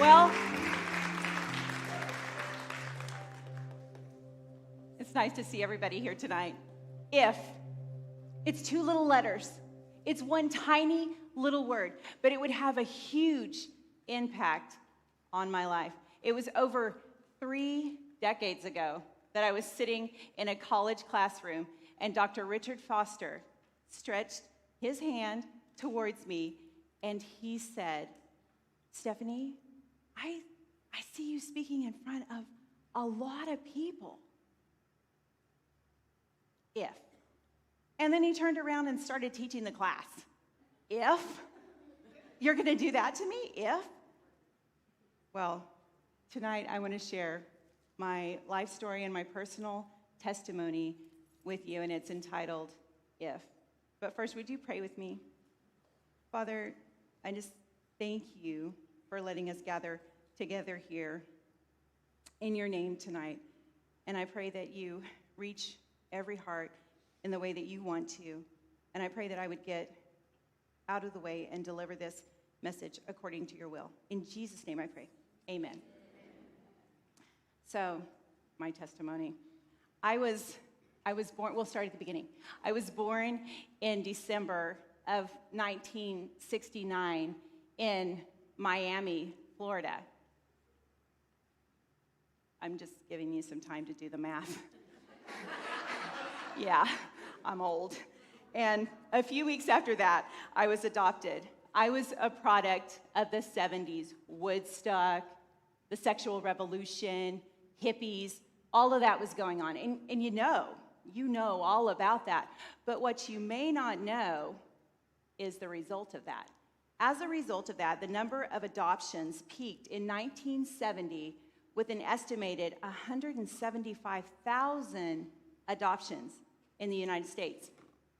Well, it's nice to see everybody here tonight. If, it's two little letters. It's one tiny little word, but it would have a huge impact on my life. It was over 3 decades ago that I was sitting in a college classroom, and Dr. Richard Foster stretched his hand towards me, and he said, "Stephanie, I see you speaking in front of a lot of people. If." And then he turned around and started teaching the class. If you're going to do that to me? If? Well, tonight I want to share my life story and my personal testimony with you, and it's entitled, If. But first, would you pray with me? Father, I just thank you for letting us gather together here in your name tonight. And I pray that you reach every heart in the way that you want to. And I pray that I would get out of the way and deliver this message according to your will. In Jesus' name I pray. Amen. So, my testimony. I was born, we'll start at the beginning. I was born in December of 1969 in Miami, Florida. I'm just giving you some time to do the math. Yeah, I'm old. And a few weeks after that, I was adopted. I was a product of the 70s, Woodstock, the sexual revolution, hippies, all of that was going on. And you know all about that. But what you may not know is the result of that. As a result of that, the number of adoptions peaked in 1970 with an estimated 175,000 adoptions in the United States.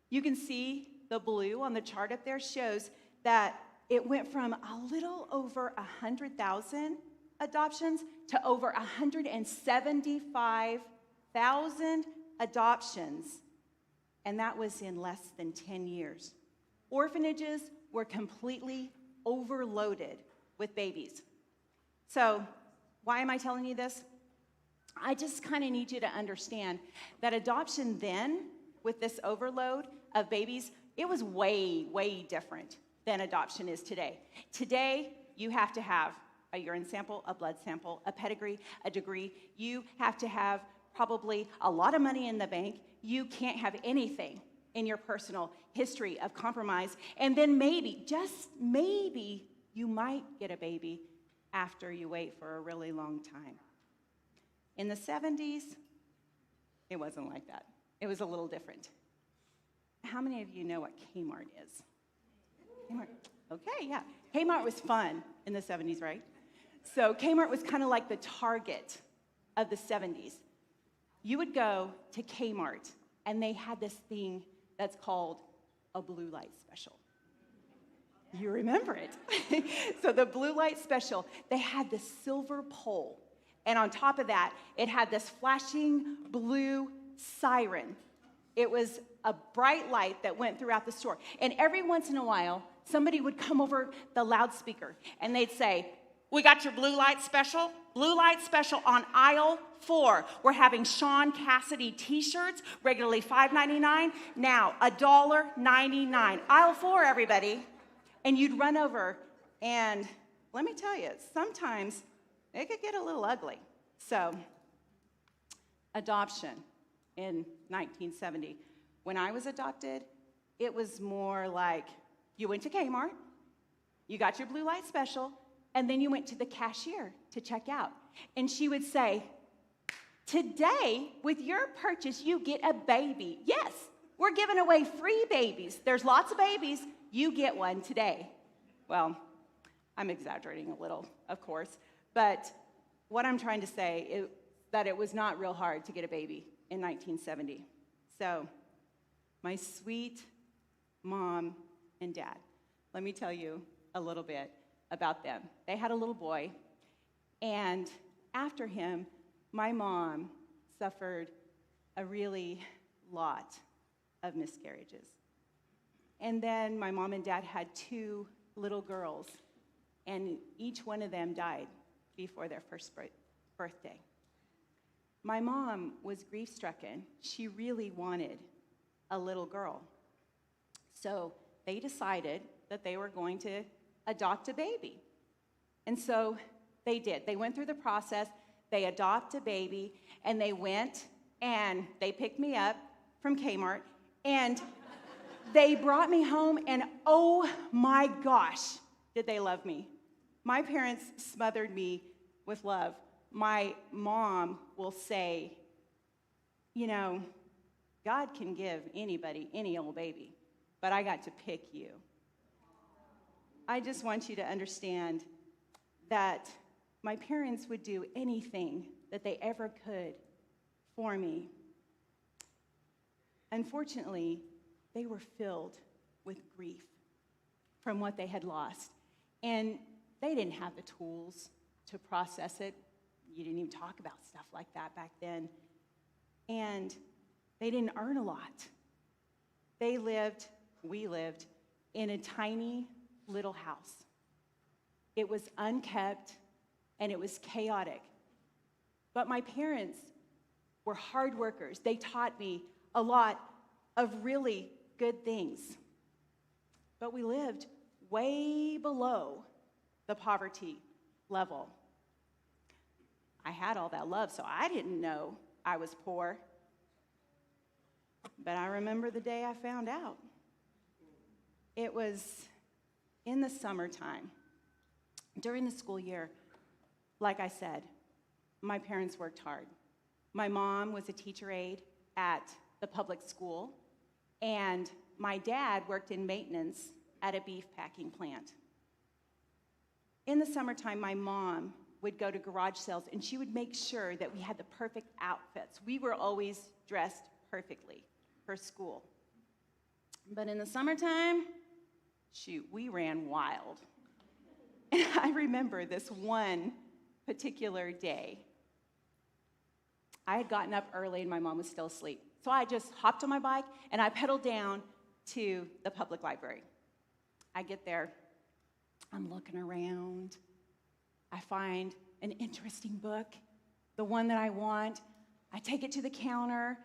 You can see the blue on the chart up there shows that it went from a little over 100,000 adoptions to over 175,000 adoptions, and that was in less than 10 years. Orphanages were completely overloaded with babies. So, why am I telling you this? I just kind of need you to understand that adoption then, with this overload of babies, it was way, way different than adoption is today. Today, you have to have a urine sample, a blood sample, a pedigree, a degree. You have to have probably a lot of money in the bank. You can't have anything in your personal history of compromise. And then maybe, just maybe, you might get a baby after you wait for a really long time. In the 70s, it wasn't like that. It was a little different. How many of you know what Kmart is? Kmart. Okay, yeah. Kmart was fun in the 70s, right? So Kmart was kind of like the Target of the 70s. You would go to Kmart, and they had this thing that's called a blue light special. You remember it. So the blue light special, they had this silver pole. And on top of that, it had this flashing blue siren. It was a bright light that went throughout the store. And every once in a while, somebody would come over the loudspeaker, and they'd say, "We got your blue light special. Blue light special on aisle 4. We're having Sean Cassidy t-shirts, regularly $5.99, now $1.99. Aisle 4, everybody." And you'd run over, and let me tell you, sometimes it could get a little ugly. So, adoption in 1970. When I was adopted, it was more like you went to Kmart, you got your blue light special, and then you went to the cashier to check out. And she would say, "Today, with your purchase, you get a baby. Yes, we're giving away free babies. There's lots of babies. You get one today." Well, I'm exaggerating a little, of course, but what I'm trying to say is that it was not real hard to get a baby in 1970. So, my sweet mom and dad, let me tell you a little bit about them. They had a little boy, and after him, my mom suffered a really lot of miscarriages. And then my mom and dad had 2 little girls and each one of them died before their first birthday. My mom was grief-stricken. She really wanted a little girl. So they decided that they were going to adopt a baby. And so they did. They went through the process. They adopted a baby, and they went and they picked me up from Kmart, and they brought me home, and oh my gosh, did they love me. My parents smothered me with love. My mom will say, you know, God can give anybody any old baby, but I got to pick you. I just want you to understand that my parents would do anything that they ever could for me. Unfortunately, they were filled with grief from what they had lost, and they didn't have the tools to process it. You didn't even talk about stuff like that back then. And they didn't earn a lot. We lived in a tiny little house. It was unkept, and it was chaotic. But my parents were hard workers. They taught me a lot of really good things. But we lived way below the poverty level. I had all that love, so I didn't know I was poor. But I remember the day I found out. It was in the summertime. During the school year, like I said, my parents worked hard. My mom was a teacher aide at the public school, and my dad worked in maintenance at a beef packing plant. In the summertime, my mom would go to garage sales, and she would make sure that we had the perfect outfits. We were always dressed perfectly for school. But in the summertime, shoot, we ran wild. And I remember this one particular day. I had gotten up early, and my mom was still asleep. So I just hopped on my bike, and I pedaled down to the public library. I get there. I'm looking around. I find an interesting book, the one that I want. I take it to the counter,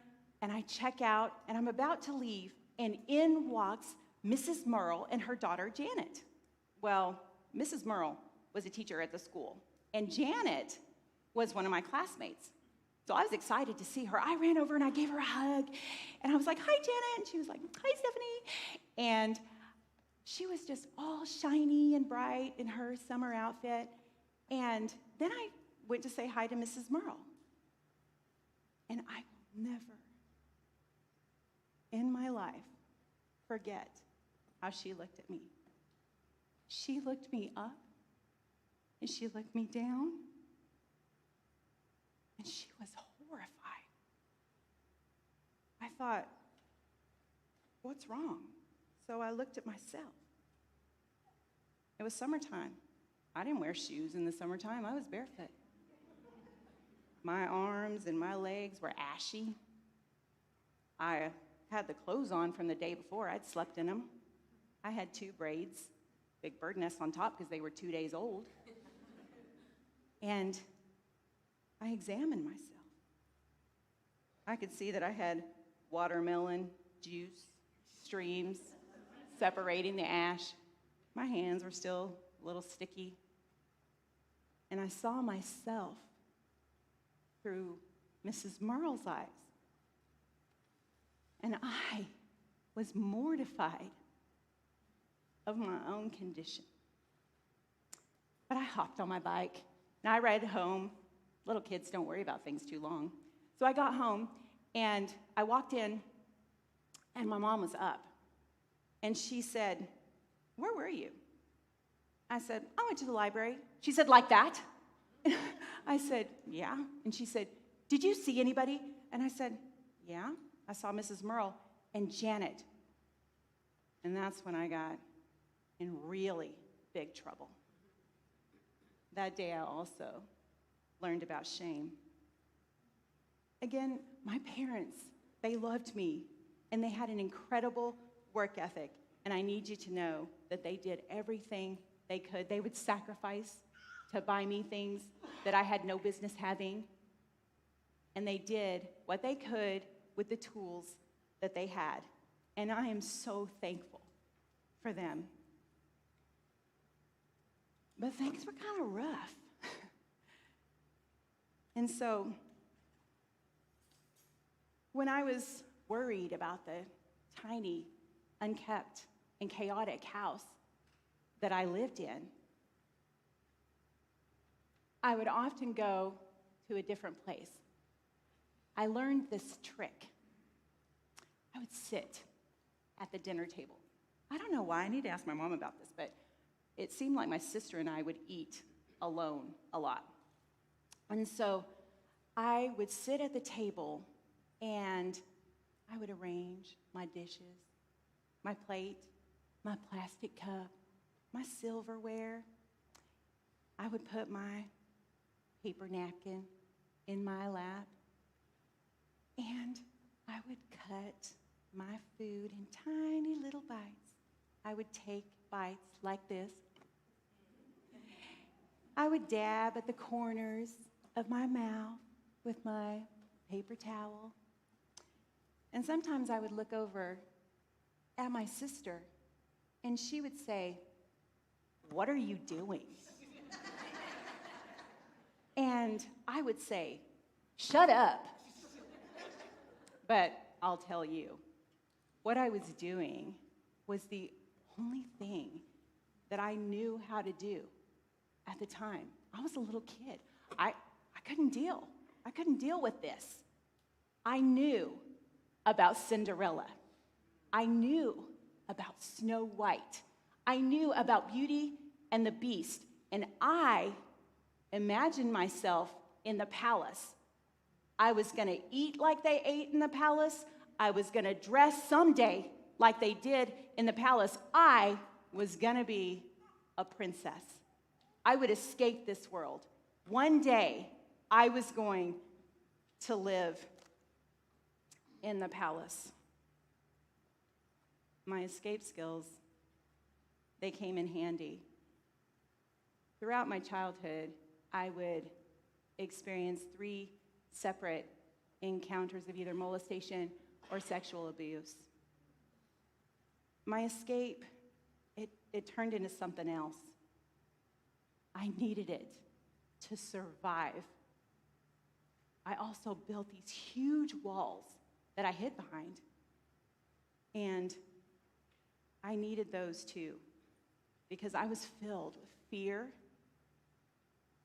and I check out, and I'm about to leave, and in walks Mrs. Merle and her daughter, Janet. Well, Mrs. Merle was a teacher at the school, and Janet was one of my classmates. So I was excited to see her. I ran over, and I gave her a hug, and I was like, "Hi, Janet," and she was like, "Hi, Stephanie," and she was just all shiny and bright in her summer outfit. And then I went to say hi to Mrs. Merle. And I will never in my life forget how she looked at me. She looked me up, and she looked me down, and she was horrified. I thought, what's wrong? So I looked at myself. It was summertime. I didn't wear shoes in the summertime. I was barefoot. My arms and my legs were ashy. I had the clothes on from the day before. I'd slept in them. I had 2 braids, big bird nest on top because they were 2 days old. And I examined myself. I could see that I had watermelon juice streams separating the ash. My hands were still a little sticky. And I saw myself through Mrs. Merle's eyes. And I was mortified of my own condition. But I hopped on my bike, and I rode home. Little kids don't worry about things too long. So I got home, and I walked in, and my mom was up. And she said, "Where were you?" I said, "I went to the library." She said, "Like that?" I said, "Yeah." And she said, "Did you see anybody?" And I said, "Yeah, I saw Mrs. Merle and Janet." And that's when I got in really big trouble. That day I also learned about shame. Again, my parents, they loved me, and they had an incredible work ethic. And I need you to know that they did everything they could. They would sacrifice to buy me things that I had no business having. And they did what they could with the tools that they had. And I am so thankful for them. But things were kind of rough. And so, when I was worried about the tiny, unkept, and chaotic house that I lived in, I would often go to a different place. I learned this trick. I would sit at the dinner table. I don't know why. I need to ask my mom about this, but it seemed like my sister and I would eat alone a lot. And so I would sit at the table and I would arrange my dishes, my plate, my plastic cup, my silverware. I would put my paper napkin in my lap, and I would cut my food in tiny little bites. I would take bites like this. I would dab at the corners of my mouth with my paper towel. And sometimes I would look over at my sister, and she would say, "What are you doing?" And I would say, "Shut up." But I'll tell you, what I was doing was the only thing that I knew how to do at the time. I was a little kid. I couldn't deal. I couldn't deal with this. I knew about Cinderella. I knew about Snow White. I knew about Beauty and the Beast. And I imagined myself in the palace. I was going to eat like they ate in the palace. I was going to dress someday like they did in the palace. I was going to be a princess. I would escape this world. One day, I was going to live in the palace. My escape skills, they came in handy. Throughout my childhood, I would experience 3 separate encounters of either molestation or sexual abuse. My escape, it turned into something else. I needed it to survive. I also built these huge walls that I hid behind. And I needed those too, because I was filled with fear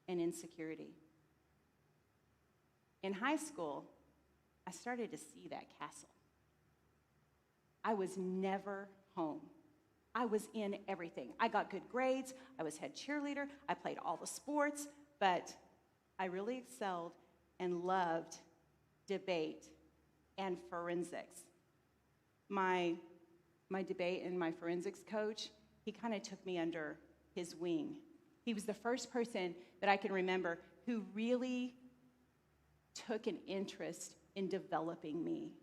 and insecurity. In high school, I started to see that castle. I was never home. I was in everything. I got good grades. I was head cheerleader. I played all the sports, but I really excelled and loved debate and forensics. My debate and my forensics coach, he kind of took me under his wing. He was the first person that I can remember who really took an interest in developing me.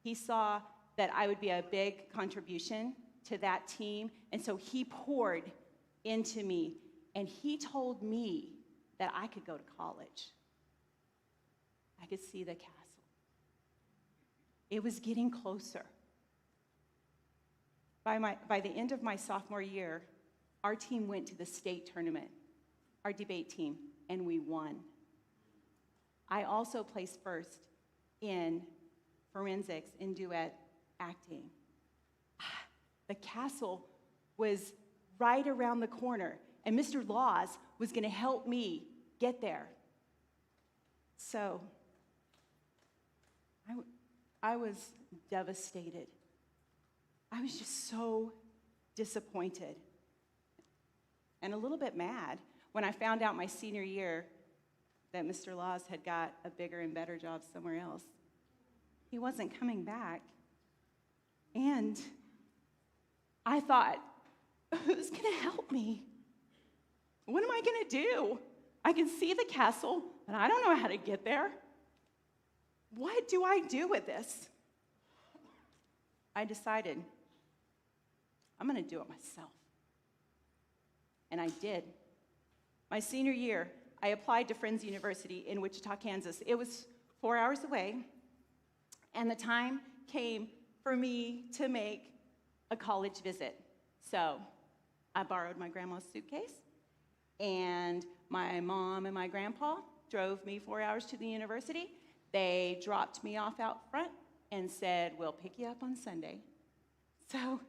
He saw that I would be a big contribution to that team, and so he poured into me, and he told me that I could go to college. I could see the castle. It was getting closer. By the end of my sophomore year, our team went to the state tournament, our debate team, and we won. I also placed first in forensics in duet acting. The castle was right around the corner, and Mr. Laws was going to help me get there. So I was devastated. I was just so disappointed and a little bit mad when I found out my senior year that Mr. Laws had got a bigger and better job somewhere else. He wasn't coming back. And I thought, who's going to help me? What am I going to do? I can see the castle, but I don't know how to get there. What do I do with this? I decided, I'm going to do it myself. and I did. My senior year, I applied to Friends University in Wichita, Kansas. It was 4 hours away, and the time came for me to make a college visit. So I borrowed my grandma's suitcase, and my mom and my grandpa drove me 4 hours to the university. They dropped me off out front and said, "We'll pick you up on Sunday." So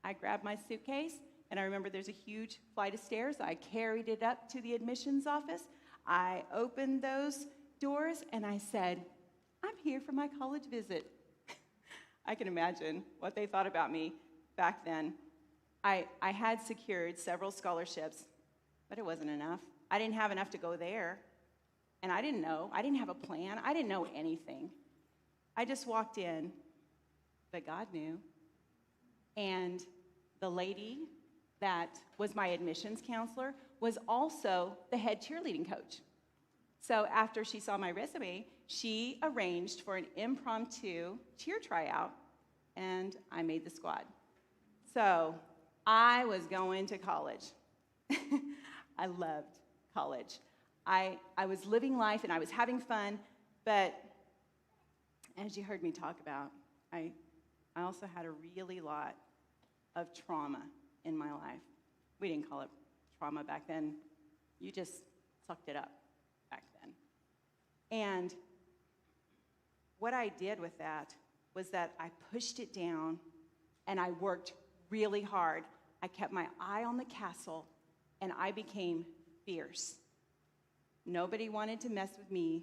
I grabbed my suitcase, and I remember there's a huge flight of stairs. I carried it up to the admissions office. I opened those doors, and I said, "I'm here for my college visit." I can imagine what they thought about me back then. I had secured several scholarships, but it wasn't enough. I didn't have enough to go there, and I didn't know. I didn't have a plan. I didn't know anything. I just walked in, but God knew. And the lady that was my admissions counselor was also the head cheerleading coach. So after she saw my resume, she arranged for an impromptu cheer tryout, and I made the squad. So I was going to college. I loved college. I was living life, and I was having fun, but as you heard me talk about, I also had a really lot of trauma in my life. We didn't call it trauma back then. You just sucked it up back then. And what I did with that was that I pushed it down, and I worked really hard. I kept my eye on the castle, and I became fierce. Nobody wanted to mess with me.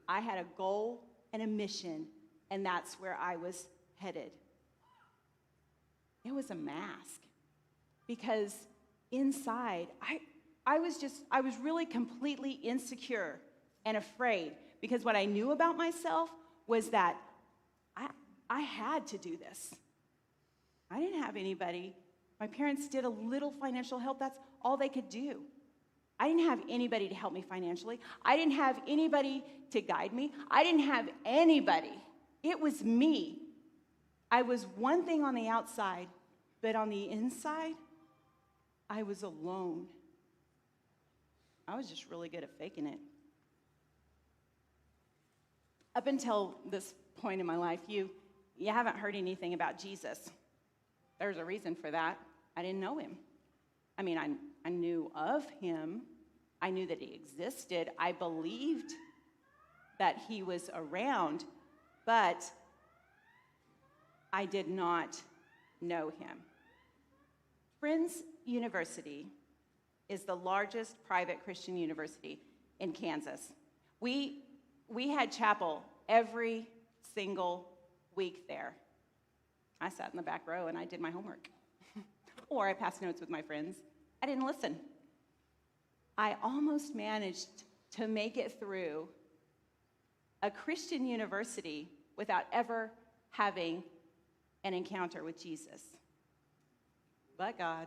I had a goal and a mission, and that's where I was headed. It was a mask, because inside, I was really completely insecure and afraid, because what I knew about myself was that I had to do this. I didn't have anybody. My parents did a little financial help. That's all they could do. I didn't have anybody to help me financially. I didn't have anybody to guide me. I didn't have anybody. It was me. I was one thing on the outside, but on the inside, I was alone. I was just really good at faking it. Up until this point in my life, you haven't heard anything about Jesus. There's a reason for that. I didn't know him. I mean, I knew of him. I knew that he existed. I believed that he was around, but I did not know him. Friends University is the largest private Christian university in Kansas. We had chapel every single week there. I sat in the back row and I did my homework. Or I passed notes with my friends. I didn't listen. I almost managed to make it through a Christian university without ever having an encounter with Jesus. But God,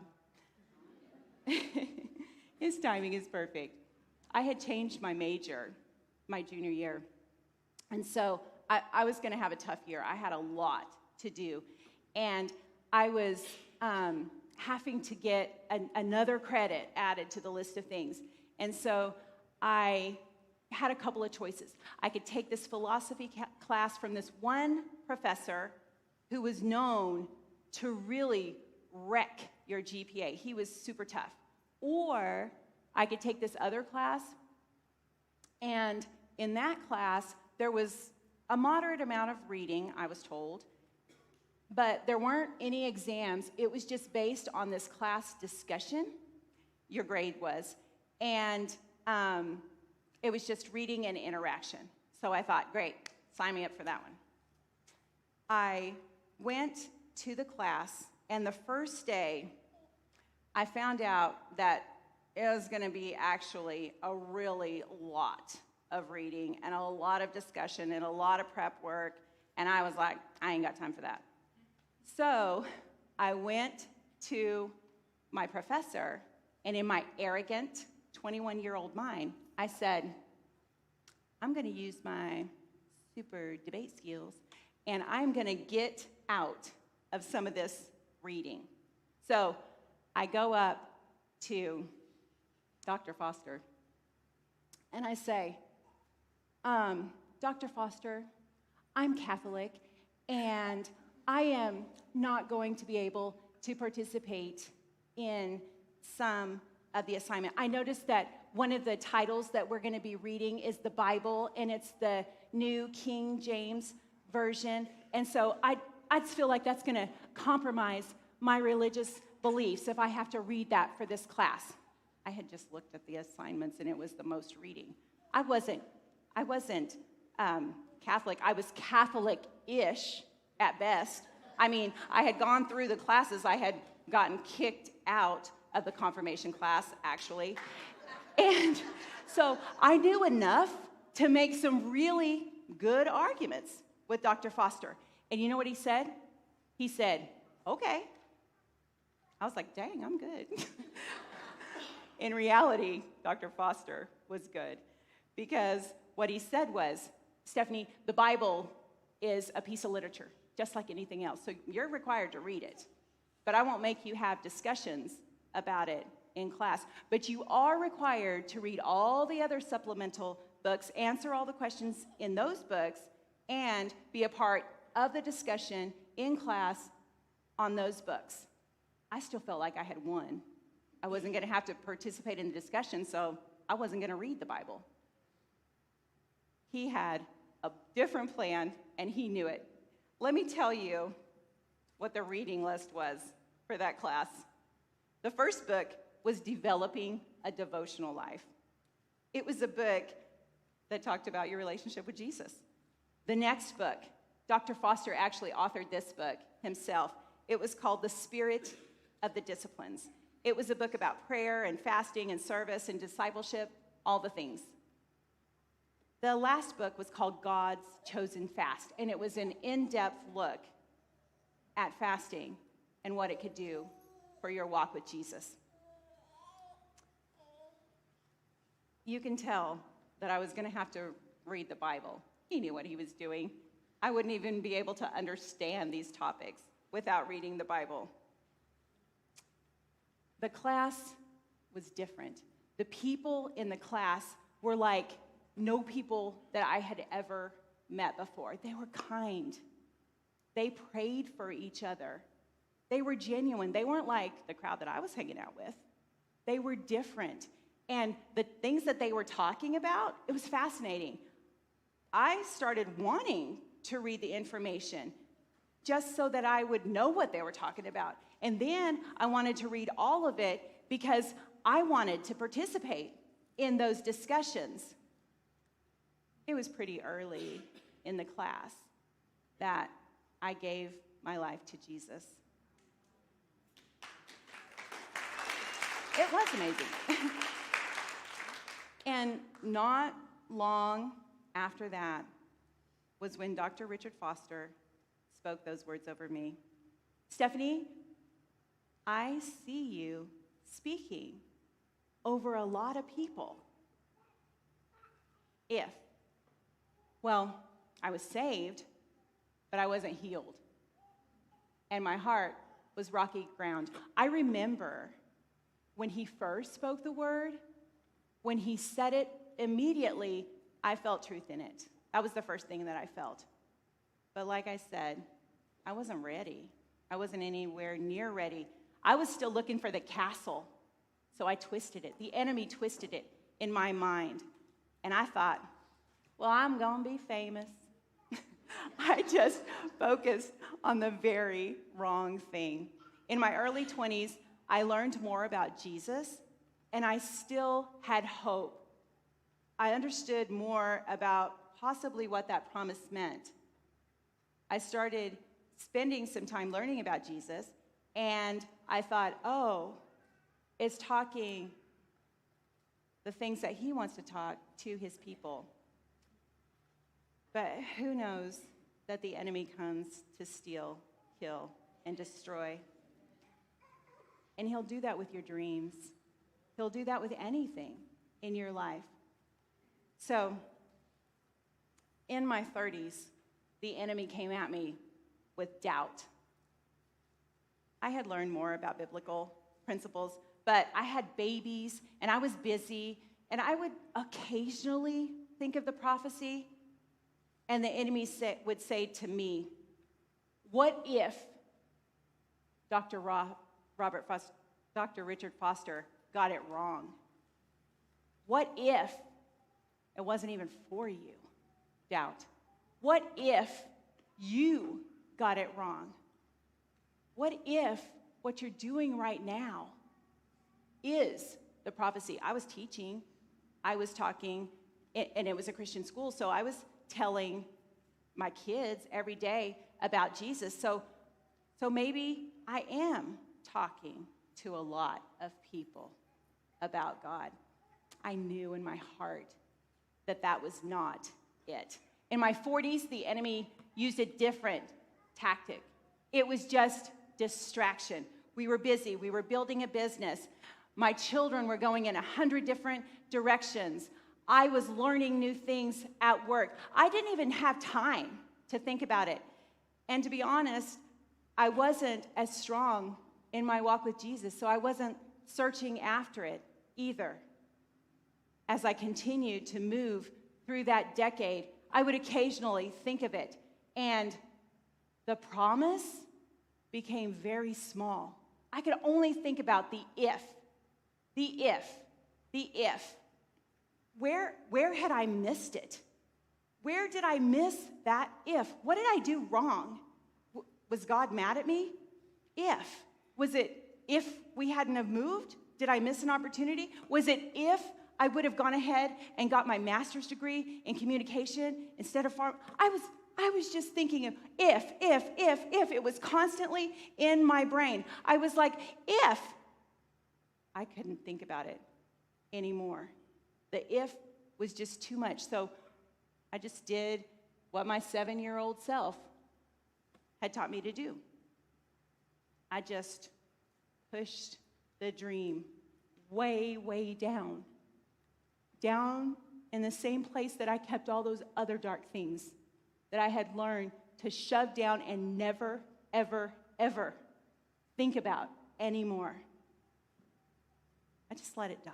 his timing is perfect. I had changed my major my junior year. And so I was going to have a tough year. I had a lot to do. And I was having to get another credit added to the list of things. And so I had a couple of choices. I could take this philosophy class from this one professor who was known to really wreck your GPA. He was super tough. Or I could take this other class, and in that class, there was a moderate amount of reading, I was told, but there weren't any exams. It was just based on this class discussion, your grade was, and it was just reading and interaction. So I thought, great, sign me up for that one. I went to the class, and the first day, I found out that it was going to be actually a really lot of reading and a lot of discussion and a lot of prep work, and I was like, I ain't got time for that. So I went to my professor, and in my arrogant 21-year-old mind, I said, I'm going to use my super debate skills, and I'm going to get out of some of this reading. So I go up to Dr. Foster. And I say, Dr. Foster, I'm Catholic, and I am not going to be able to participate in some of the assignment. I noticed that one of the titles that we're going to be reading is the Bible, and it's the New King James Version. And so I feel like that's going to compromise my religious beliefs if I have to read that for this class. I had just looked at the assignments, and it was the most reading. I wasn't Catholic. I was Catholic-ish at best. I mean, I had gone through the classes. I had gotten kicked out of the confirmation class, actually. And so I knew enough to make some really good arguments with Dr. Foster. And you know what he said? He said, okay. I was like, dang, I'm good. In reality, Dr. Foster was good, because what he said was, Stephanie, the Bible is a piece of literature, just like anything else. So you're required to read it. But I won't make you have discussions about it in class. But you are required to read all the other supplemental books, answer all the questions in those books, and be a part of the discussion in class on those books. I still felt like I had won. I wasn't going to have to participate in the discussion, so I wasn't going to read the Bible. He had a different plan, and he knew it. Let me tell you what the reading list was for that class. The first book was Developing a Devotional Life. It was a book that talked about your relationship with Jesus. The next book, Dr. Foster actually authored this book himself. It was called The Spirit of the Disciplines. It was a book about prayer and fasting and service and discipleship, all the things. The last book was called God's Chosen Fast, and it was an in-depth look at fasting and what it could do for your walk with Jesus. You can tell that I was going to have to read the Bible. He knew what he was doing. I wouldn't even be able to understand these topics without reading the Bible. The class was different. The people in the class were like no people that I had ever met before. They were kind. They prayed for each other. They were genuine. They weren't like the crowd that I was hanging out with. They were different. And the things that they were talking about, it was fascinating. I started wanting to read the information just so that I would know what they were talking about. And then I wanted to read all of it because I wanted to participate in those discussions. It was pretty early in the class that I gave my life to Jesus. It was amazing. And not long after that was when Dr. Richard Foster spoke those words over me. Stephanie, I see you speaking over a lot of people. Well, I was saved, but I wasn't healed. And my heart was rocky ground. I remember when he first spoke the word, when he said it, immediately I felt truth in it. That was the first thing that I felt. But like I said, I wasn't ready. I wasn't anywhere near ready. I was still looking for the castle. So I twisted it. The enemy twisted it in my mind. And I thought, well, I'm going to be famous. I just focused on the very wrong thing. In my early 20s, I learned more about Jesus, and I still had hope. I understood more about possibly what that promise meant. I started spending some time learning about Jesus, and I thought, oh, it's talking the things that he wants to talk to his people. But who knows that the enemy comes to steal, kill, and destroy. And he'll do that with your dreams. He'll do that with anything in your life. So, in my 30s, the enemy came at me with doubt. I had learned more about biblical principles, but I had babies, and I was busy, and I would occasionally think of the prophecy, and the enemy would say to me, what if Dr. Richard Foster got it wrong? What if it wasn't even for you? Doubt. What if you got it wrong? What if what you're doing right now is the prophecy? I was teaching, I was talking, and it was a Christian school, so I was telling my kids every day about Jesus. So maybe I am talking to a lot of people about God. I knew in my heart that that was not it. In my 40s, the enemy used a different tactic. It was just distraction. We were busy. We were building a business. My children were going in 100 different directions. I was learning new things at work. I didn't even have time to think about it. And to be honest, I wasn't as strong in my walk with Jesus, so I wasn't searching after it either. As I continued to move through that decade, I would occasionally think of it, and the promise became very small. I could only think about the if. Where had I missed it? Where did I miss that if? What did I do wrong? Was God mad at me? If. Was it if we hadn't have moved? Did I miss an opportunity? Was it if I would have gone ahead and got my master's degree in communication instead of farm? I was just thinking of if. It was constantly in my brain. I was like, if. I couldn't think about it anymore. The if was just too much. So I just did what my 7-year-old self had taught me to do. I just pushed the dream way, way down. Down in the same place that I kept all those other dark things that I had learned to shove down and never, ever, ever think about anymore. I just let it die.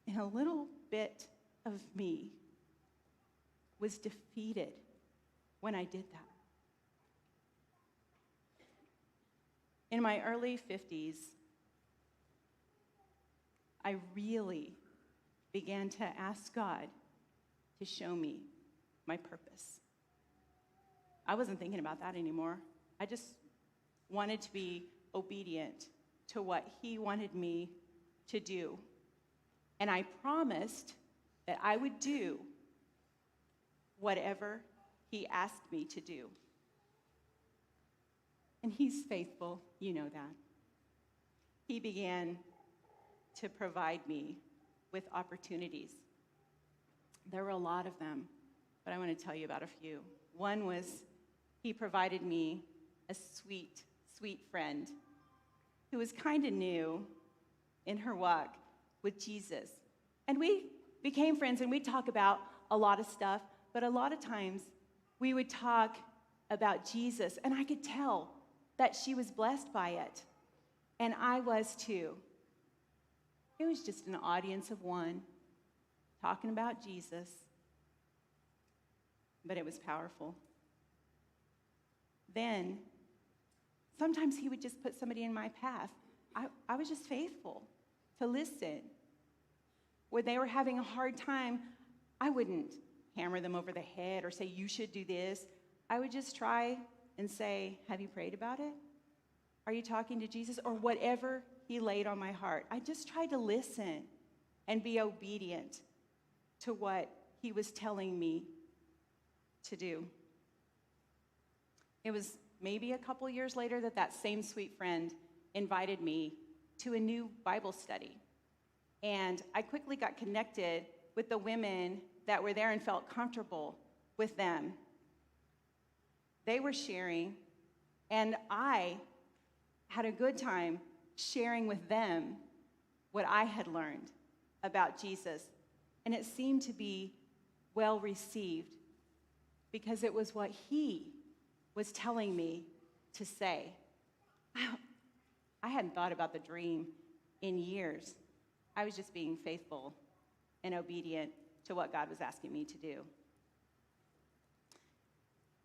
And a little bit of me was defeated when I did that. In my early 50s, I really began to ask God to show me my purpose. I wasn't thinking about that anymore. I just wanted to be obedient to what He wanted me to do. And I promised that I would do whatever He asked me to do. And He's faithful, you know that. He began to provide me with opportunities. There were a lot of them, but I want to tell you about a few. One was He provided me a sweet, sweet friend who was kind of new in her walk with Jesus. And we became friends, and we'd talk about a lot of stuff, but a lot of times we would talk about Jesus, and I could tell that she was blessed by it, and I was too. It was just an audience of one talking about Jesus, but it was powerful. Then, sometimes He would just put somebody in my path. I was just faithful to listen. When they were having a hard time, I wouldn't hammer them over the head or say, you should do this. I would just try and say, have you prayed about it? Are you talking to Jesus? Or whatever He laid on my heart. I just tried to listen and be obedient to what He was telling me to do. It was maybe a couple years later that same sweet friend invited me to a new Bible study. And I quickly got connected with the women that were there and felt comfortable with them. They were sharing, and I had a good time sharing with them what I had learned about Jesus. And it seemed to be well received because it was what He was telling me to say. hadn't thought about the dream in years. I was just being faithful and obedient to what God was asking me to do.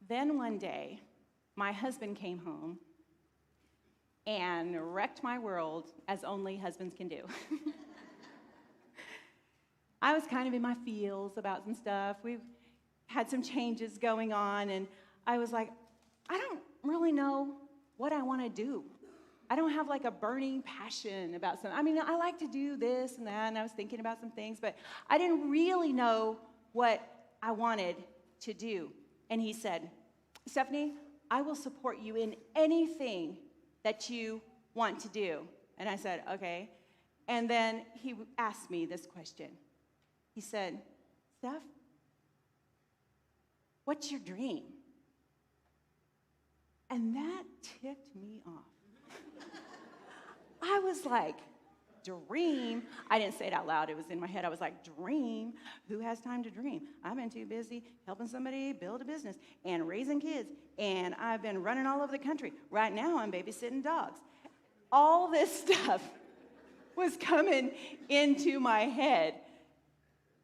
Then one day, my husband came home and wrecked my world as only husbands can do. I was kind of in my feels about some stuff. We've had some changes going on, and I was like, I don't really know what I want to do. I don't have like a burning passion about something. I mean, I like to do this and that, and I was thinking about some things, but I didn't really know what I wanted to do. And he said, Stephanie, I will support you in anything that you want to do. And I said, okay. And then he asked me this question. He said, Steph, what's your dream? And that ticked me off. I was like, dream? I didn't say it out loud. It was in my head. I was like, dream? Who has time to dream? I've been too busy helping somebody build a business and raising kids. And I've been running all over the country. Right now, I'm babysitting dogs. All this stuff was coming into my head.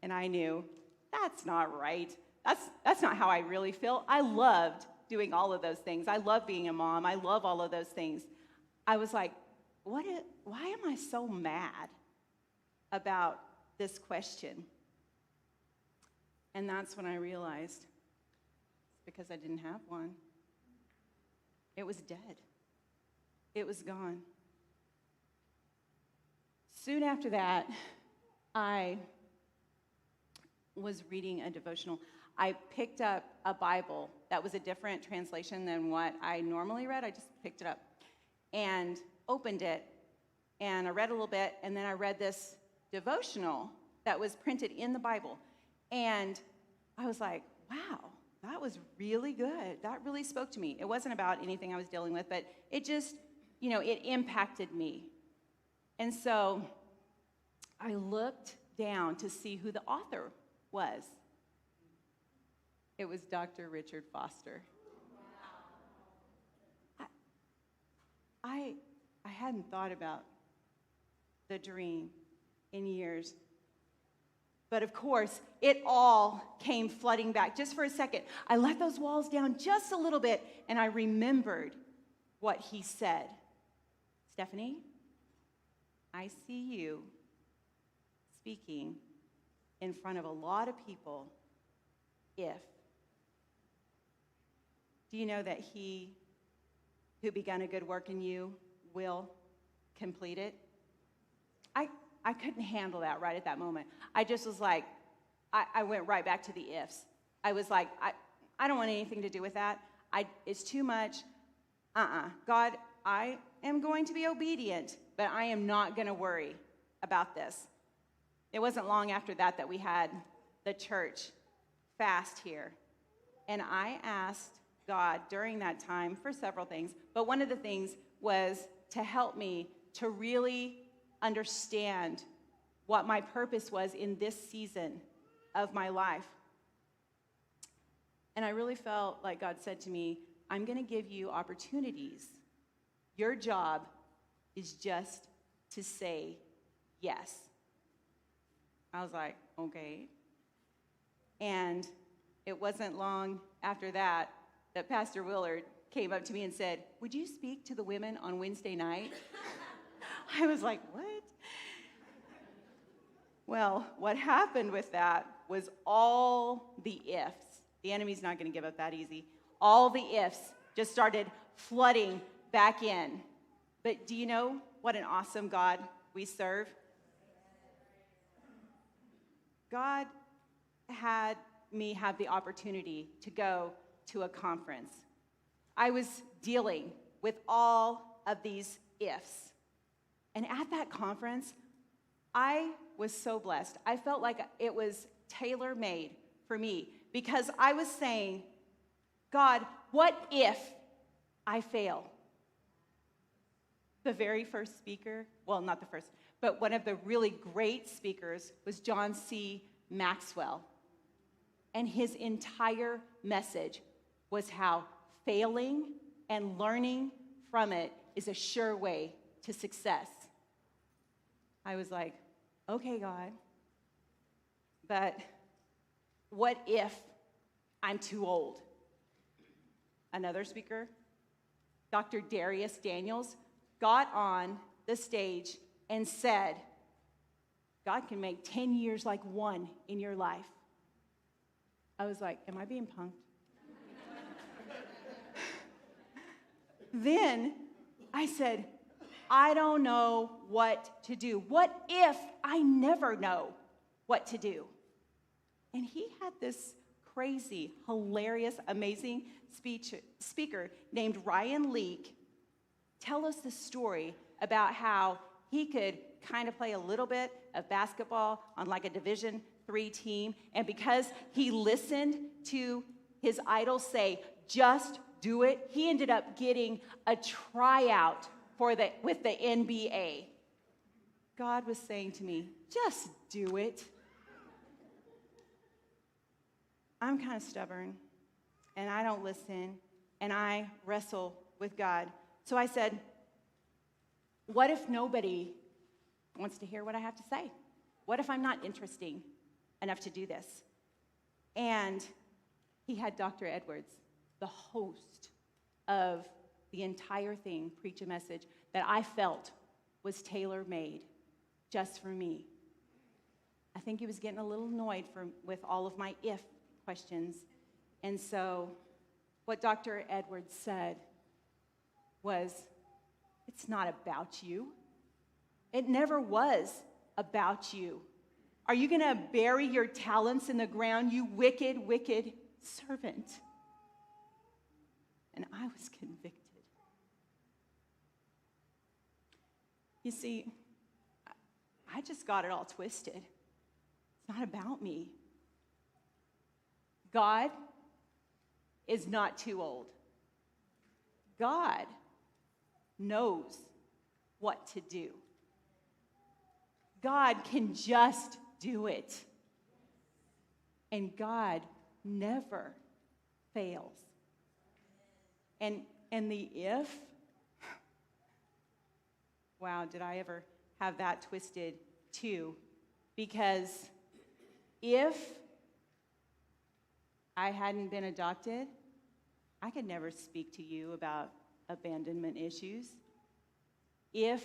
And I knew, that's not right. That's not how I really feel. I loved doing all of those things. I love being a mom. I love all of those things. I was like, why am I so mad about this question? And that's when I realized it's because I didn't have one. It was dead. It was gone. Soon after that, I was reading a devotional. I picked up a Bible that was a different translation than what I normally read. I just picked it up and opened it, and I read a little bit, and then I read this devotional that was printed in the Bible. And I was like, wow, that was really good. That really spoke to me. It wasn't about anything I was dealing with, but it just, it impacted me. And so I looked down to see who the author was. It was Dr. Richard Foster. I hadn't thought about the dream in years. But of course, it all came flooding back. Just for a second, I let those walls down just a little bit, and I remembered what he said. Stephanie, I see you speaking in front of a lot of people if. Do you know that he who begun a good work in you will complete it? I couldn't handle that right at that moment. I just was like, I went right back to the ifs. I was like, I don't want anything to do with that. It's too much. God, I am going to be obedient, but I am not going to worry about this. It wasn't long after that we had the church fast here. And I asked God during that time for several things, but one of the things was to help me to really understand what my purpose was in this season of my life. And I really felt like God said to me, I'm going to give you opportunities. Your job is just to say yes. I was like, okay. And it wasn't long after that Pastor Willard came up to me and said, would you speak to the women on Wednesday night? I was like, what? Well, what happened with that was all the ifs. The enemy's not going to give up that easy. All the ifs just started flooding back in. But do you know what an awesome God we serve? God had me have the opportunity to go to a conference. I was dealing with all of these ifs. And at that conference, I was so blessed. I felt like it was tailor-made for me because I was saying, God, what if I fail? The very first speaker, well, not the first, but one of the really great speakers was John C. Maxwell. And his entire message was how failing and learning from it is a sure way to success. I was like, okay, God, but what if I'm too old? Another speaker, Dr. Darius Daniels, got on the stage and said, God can make 10 years like one in your life. I was like, am I being punked? Then I said, I don't know what to do. What if I never know what to do? And he had this crazy, hilarious, amazing speaker named Ryan Leake tell us the story about how he could kind of play a little bit of basketball on like a Division III team, and because he listened to his idol say, just do it, he ended up getting a tryout with the NBA. God was saying to me, just do it. I'm kind of stubborn, and I don't listen, and I wrestle with God. So I said, what if nobody wants to hear what I have to say? What if I'm not interesting enough to do this? And he had Dr. Edwards, the host of the entire thing, preach a message that I felt was tailor-made just for me. I think he was getting a little annoyed with all of my if questions. And so what Dr. Edwards said was, it's not about you. It never was about you. Are you going to bury your talents in the ground, you wicked, wicked servant? And I was convicted. You see, I just got it all twisted. It's not about me. God is not too old. God knows what to do. God can just do it. And God never fails. And the if, wow, did I ever have that twisted too? Because if I hadn't been adopted, I could never speak to you about abandonment issues. If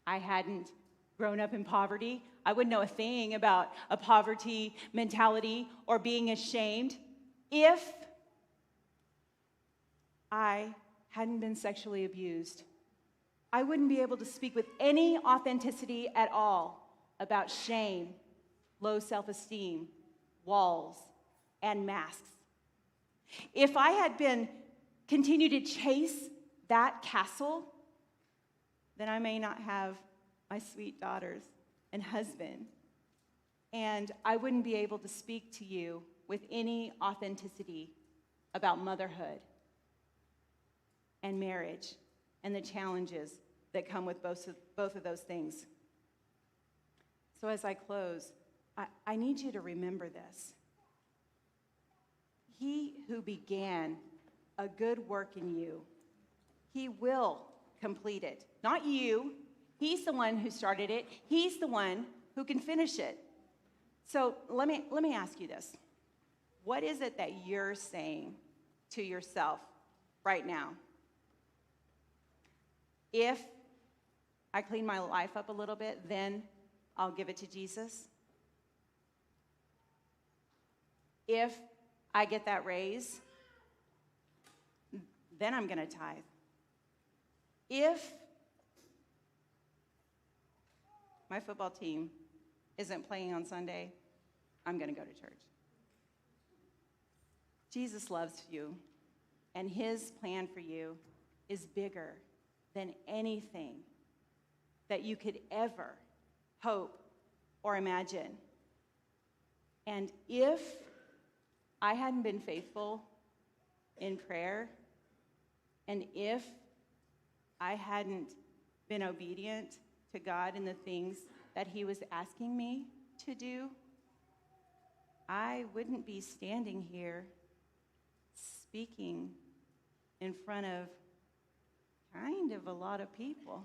I hadn't grown up in poverty, I wouldn't know a thing about a poverty mentality or being ashamed. If I hadn't been sexually abused, I wouldn't be able to speak with any authenticity at all about shame, low self-esteem, walls, and masks. If I had been continued to chase that castle, then I may not have my sweet daughters and husband. And I wouldn't be able to speak to you with any authenticity about motherhood and marriage and the challenges that come with both of those things. So as I close, I need you to remember this. He who began a good work in you, he will complete it. Not you. He's the one who started it. He's the one who can finish it. So let me ask you this. What is it that you're saying to yourself right now? If I clean my life up a little bit, then I'll give it to Jesus. If I get that raise, then I'm going to tithe. If my football team isn't playing on Sunday, I'm going to go to church. Jesus loves you, and his plan for you is bigger than anything that you could ever hope or imagine. And if I hadn't been faithful in prayer, and if I hadn't been obedient to God in the things that he was asking me to do, I wouldn't be standing here speaking in front of kind of a lot of people.